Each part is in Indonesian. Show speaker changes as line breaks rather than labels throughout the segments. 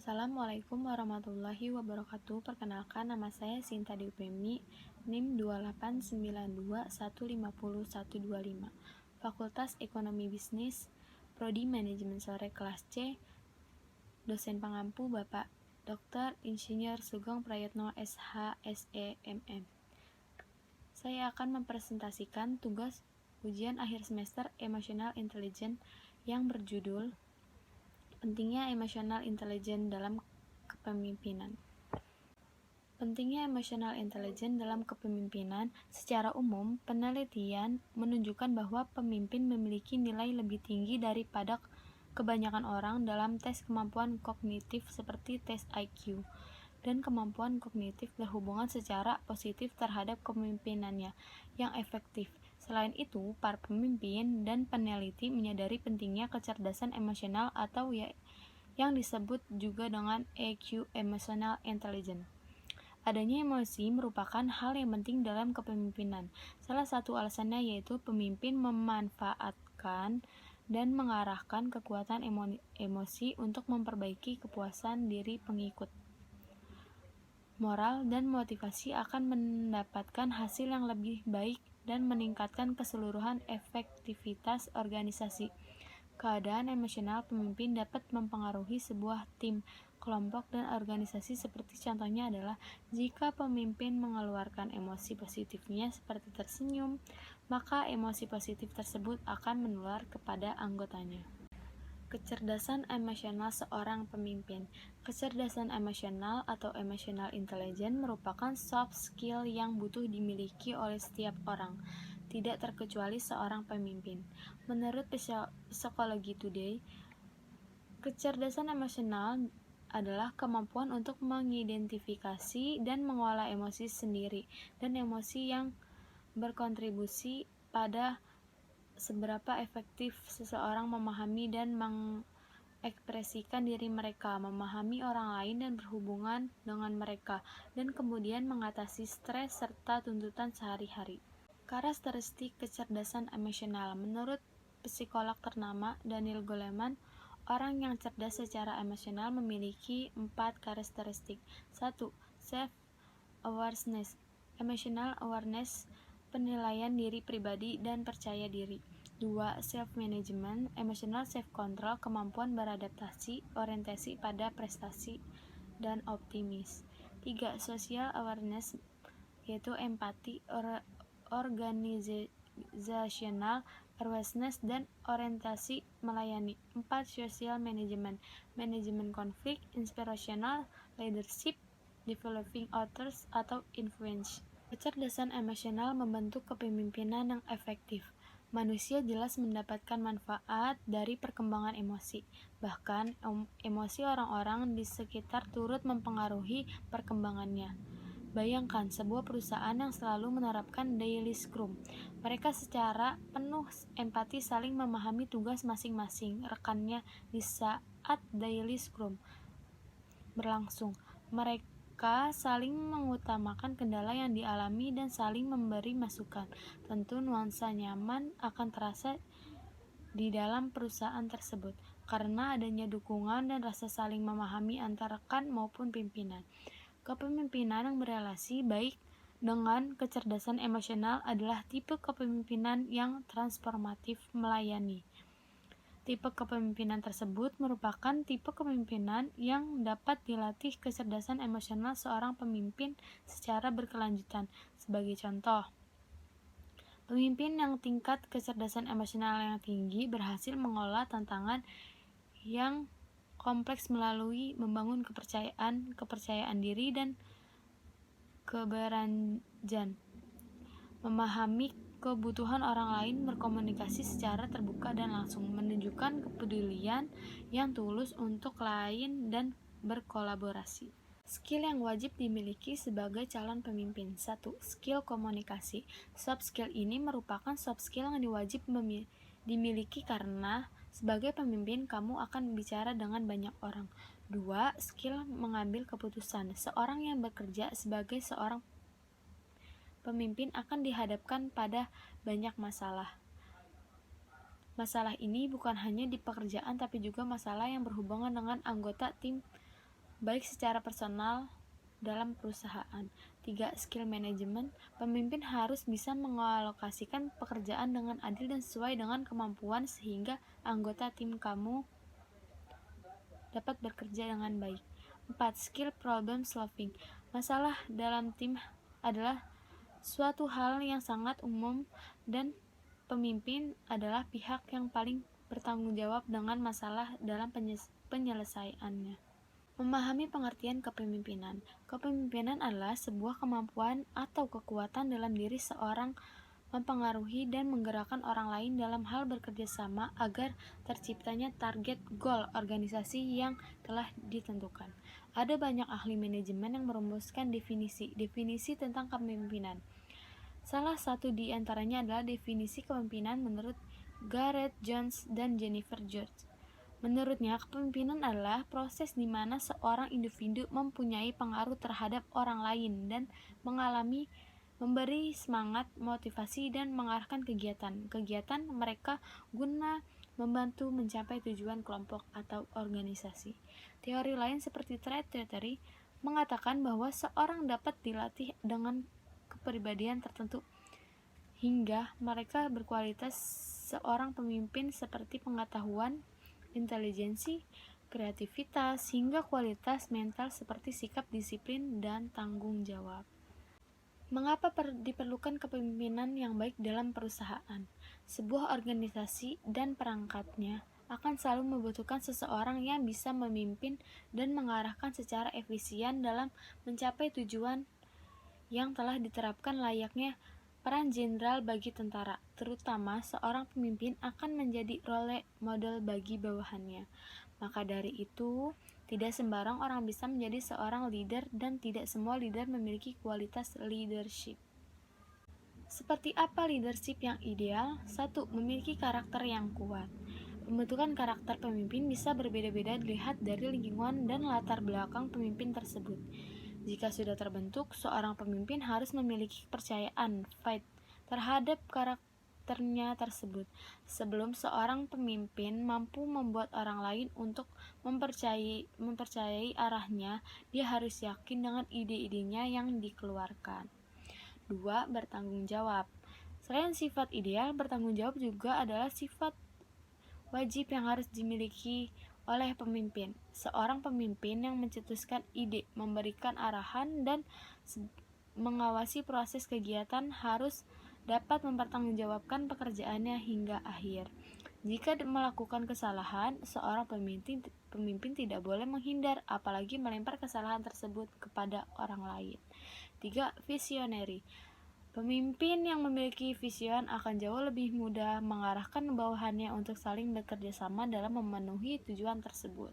Assalamualaikum warahmatullahi wabarakatuh. Perkenalkan, nama saya Sinta Dewi NIM 28921501125. Fakultas Ekonomi Bisnis, Prodi Manajemen Sore kelas C. Dosen pengampu Bapak Dr. Insinyur Sugeng Prayatno SH SE MM. Saya akan mempresentasikan tugas ujian akhir semester Emotional Intelligence yang berjudul Pentingnya Emotional Intelligence dalam Kepemimpinan. Pentingnya Emotional Intelligence dalam kepemimpinan. Secara umum, penelitian menunjukkan bahwa pemimpin memiliki nilai lebih tinggi daripada kebanyakan orang dalam tes kemampuan kognitif seperti tes IQ, dan kemampuan kognitif berhubungan secara positif terhadap kepemimpinannya yang efektif. Selain itu, para pemimpin dan peneliti menyadari pentingnya kecerdasan emosional atau yang disebut juga dengan EQ, Emotional Intelligence. Adanya emosi merupakan hal yang penting dalam kepemimpinan. Salah satu alasannya yaitu pemimpin memanfaatkan dan mengarahkan kekuatan emosi untuk memperbaiki kepuasan diri pengikut. Moral dan motivasi akan mendapatkan hasil yang lebih baik dan meningkatkan keseluruhan efektivitas organisasi. Keadaan emosional pemimpin dapat mempengaruhi sebuah tim, kelompok, dan organisasi. Seperti contohnya adalah jika pemimpin mengeluarkan emosi positifnya seperti tersenyum, maka emosi positif tersebut akan menular kepada anggotanya. Kecerdasan emosional seorang pemimpin. Kecerdasan emosional atau emotional intelligence merupakan soft skill yang butuh dimiliki oleh setiap orang, tidak terkecuali seorang pemimpin. Menurut Psychology Today, kecerdasan emosional adalah kemampuan untuk mengidentifikasi dan mengolah emosi sendiri dan emosi yang berkontribusi pada seberapa efektif seseorang memahami dan mengekspresikan diri mereka, memahami orang lain dan berhubungan dengan mereka, dan kemudian mengatasi stres serta tuntutan sehari-hari. Karakteristik kecerdasan emosional. Menurut psikolog ternama Daniel Goleman, orang yang cerdas secara emosional memiliki 4 karakteristik. 1. Self-awareness. Emotional awareness, penilaian diri pribadi dan percaya diri. 2. Self-management, emotional self-control, kemampuan beradaptasi, orientasi pada prestasi, dan optimis. 3. Social awareness, yaitu empati, organizational awareness, dan orientasi melayani. 4. Social management, manajemen konflik, inspirational leadership, developing others atau influence. Kecerdasan emosional membentuk kepemimpinan yang efektif. Manusia jelas mendapatkan manfaat dari perkembangan emosi. Bahkan, emosi orang-orang di sekitar turut mempengaruhi perkembangannya. Bayangkan sebuah perusahaan yang selalu menerapkan daily scrum. Mereka secara penuh empati saling memahami tugas masing-masing rekannya di saat daily scrum berlangsung. Mereka saling mengutamakan kendala yang dialami dan saling memberi masukan. Tentu nuansa nyaman akan terasa di dalam perusahaan tersebut karena adanya dukungan dan rasa saling memahami antara rekan maupun pimpinan. Kepemimpinan yang berelasi baik dengan kecerdasan emosional adalah tipe kepemimpinan yang transformatif melayani. Tipe kepemimpinan tersebut merupakan tipe kepemimpinan yang dapat dilatih kecerdasan emosional seorang pemimpin secara berkelanjutan. Sebagai contoh, pemimpin yang tingkat kecerdasan emosional yang tinggi berhasil mengolah tantangan yang kompleks melalui membangun kepercayaan diri dan keberanian, memahami kebutuhan orang lain, berkomunikasi secara terbuka dan langsung, menunjukkan kepedulian yang tulus untuk lain, dan berkolaborasi. Skill yang wajib dimiliki sebagai calon pemimpin. 1. Skill komunikasi. Soft skill ini merupakan soft skill yang wajib dimiliki karena sebagai pemimpin kamu akan bicara dengan banyak orang. 2. Skill mengambil keputusan. Seorang yang bekerja sebagai seorang pemimpin akan dihadapkan pada banyak masalah. Masalah ini bukan hanya di pekerjaan tapi juga masalah yang berhubungan dengan anggota tim baik secara personal dalam perusahaan. 3. Skill management. Pemimpin harus bisa mengalokasikan pekerjaan dengan adil dan sesuai dengan kemampuan sehingga anggota tim kamu dapat bekerja dengan baik. 4. Skill problem solving. Masalah dalam tim adalah suatu hal yang sangat umum dan pemimpin adalah pihak yang paling bertanggung jawab dengan masalah dalam penyelesaiannya. Memahami pengertian kepemimpinan. Kepemimpinan adalah sebuah kemampuan atau kekuatan dalam diri seorang mempengaruhi dan menggerakkan orang lain dalam hal bekerja sama agar terciptanya target goal organisasi yang telah ditentukan. Ada banyak ahli manajemen yang merumuskan definisi tentang kepemimpinan. Salah satu di antaranya adalah definisi kepemimpinan menurut Gareth Jones dan Jennifer George. Menurutnya, kepemimpinan adalah proses di mana seorang individu mempunyai pengaruh terhadap orang lain dan memberi semangat, motivasi, dan mengarahkan kegiatan mereka guna membantu mencapai tujuan kelompok atau organisasi. Teori lain seperti trait theory mengatakan bahwa seorang dapat dilatih dengan kepribadian tertentu hingga mereka berkualitas seorang pemimpin seperti pengetahuan, intelijensi, kreativitas, hingga kualitas mental seperti sikap disiplin dan tanggung jawab. Mengapa diperlukan kepemimpinan yang baik dalam perusahaan? Sebuah organisasi dan perangkatnya akan selalu membutuhkan seseorang yang bisa memimpin dan mengarahkan secara efisien dalam mencapai tujuan yang telah diterapkan layaknya peran jenderal bagi tentara, terutama seorang pemimpin akan menjadi role model bagi bawahannya. Maka dari itu, tidak sembarang orang bisa menjadi seorang leader dan tidak semua leader memiliki kualitas leadership. Seperti apa leadership yang ideal? 1. Memiliki karakter yang kuat. Pembentukan karakter pemimpin bisa berbeda-beda dilihat dari lingkungan dan latar belakang pemimpin tersebut. Jika sudah terbentuk, seorang pemimpin harus memiliki kepercayaan terhadap karakternya tersebut. Sebelum seorang pemimpin mampu membuat orang lain untuk mempercayai arahnya, dia harus yakin dengan ide-idenya yang dikeluarkan. 2. Bertanggung jawab. Selain sifat ideal, bertanggung jawab juga adalah sifat wajib yang harus dimiliki oleh pemimpin. Seorang pemimpin yang mencetuskan ide, memberikan arahan, dan mengawasi proses kegiatan harus dapat mempertanggungjawabkan pekerjaannya hingga akhir. Jika melakukan kesalahan, seorang pemimpin tidak boleh menghindar, apalagi melempar kesalahan tersebut kepada orang lain. 3. Visionary. Pemimpin yang memiliki vision akan jauh lebih mudah mengarahkan bawahannya untuk saling bekerja sama dalam memenuhi tujuan tersebut.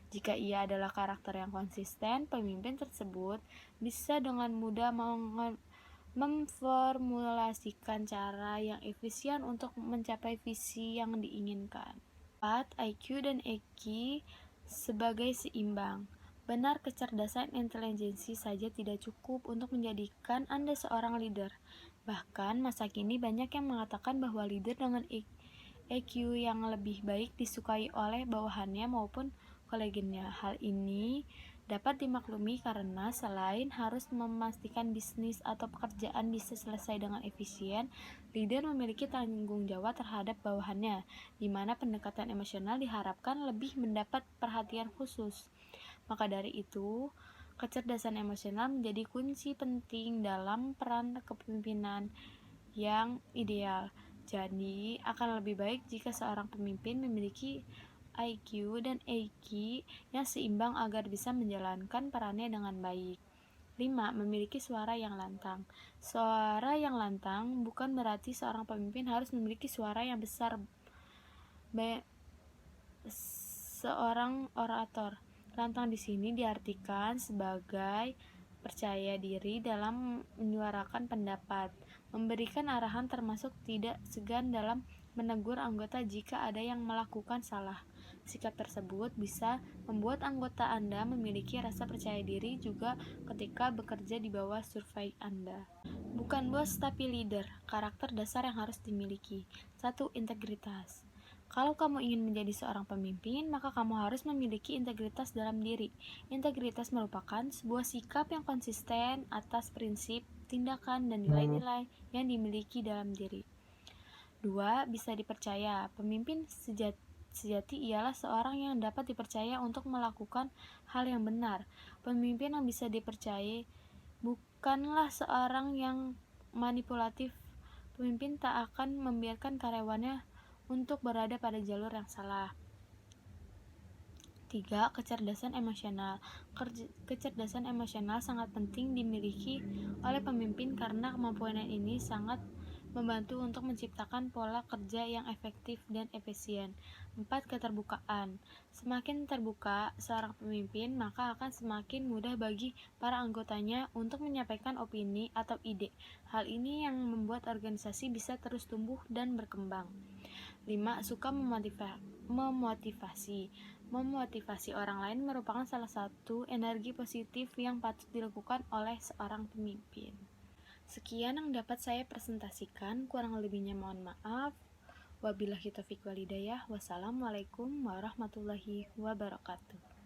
Jika ia adalah karakter yang konsisten, pemimpin tersebut bisa dengan mudah memformulasikan cara yang efisien untuk mencapai visi yang diinginkan. 4. IQ dan EQ sebagai seimbang. Benar, kecerdasan intelijensi saja tidak cukup untuk menjadikan Anda seorang leader. Bahkan, masa kini banyak yang mengatakan bahwa leader dengan EQ yang lebih baik disukai oleh bawahannya maupun koleganya. Hal ini dapat dimaklumi karena selain harus memastikan bisnis atau pekerjaan bisa selesai dengan efisien, leader memiliki tanggung jawab terhadap bawahannya, di mana pendekatan emosional diharapkan lebih mendapat perhatian khusus. Maka dari itu, kecerdasan emosional menjadi kunci penting dalam peran kepemimpinan yang ideal. Jadi, akan lebih baik jika seorang pemimpin memiliki IQ dan EQ yang seimbang agar bisa menjalankan perannya dengan baik. 5. Memiliki suara yang lantang. Suara yang lantang bukan berarti seorang pemimpin harus memiliki suara yang besar. Seorang orator lantang di sini diartikan sebagai percaya diri dalam menyuarakan pendapat, memberikan arahan termasuk tidak segan dalam menegur anggota jika ada yang melakukan salah. Sikap tersebut bisa membuat anggota Anda memiliki rasa percaya diri juga ketika bekerja di bawah survei Anda. Bukan bos tapi leader, karakter dasar yang harus dimiliki. 1. Integritas. Kalau kamu ingin menjadi seorang pemimpin, maka kamu harus memiliki integritas dalam diri. Integritas merupakan sebuah sikap yang konsisten atas prinsip, tindakan, dan nilai-nilai yang dimiliki dalam diri. 2. Bisa dipercaya. Pemimpin sejati ialah seorang yang dapat dipercaya untuk melakukan hal yang benar. Pemimpin yang bisa dipercaya bukanlah seorang yang manipulatif. Pemimpin tak akan membiarkan karyawannya untuk berada pada jalur yang salah. 3. Kecerdasan emosional. Kecerdasan emosional sangat penting dimiliki oleh pemimpin karena kemampuan ini sangat membantu untuk menciptakan pola kerja yang efektif dan efisien. 4. Keterbukaan. Semakin terbuka seorang pemimpin, maka akan semakin mudah bagi para anggotanya untuk menyampaikan opini atau ide. Hal ini yang membuat organisasi bisa terus tumbuh dan berkembang. 5. Suka memotivasi. Memotivasi orang lain merupakan salah satu energi positif yang patut dilakukan oleh seorang pemimpin. Sekian yang dapat saya presentasikan, kurang lebihnya mohon maaf. Wabillahi taufiq wal hidayah. Wassalamualaikum warahmatullahi wabarakatuh.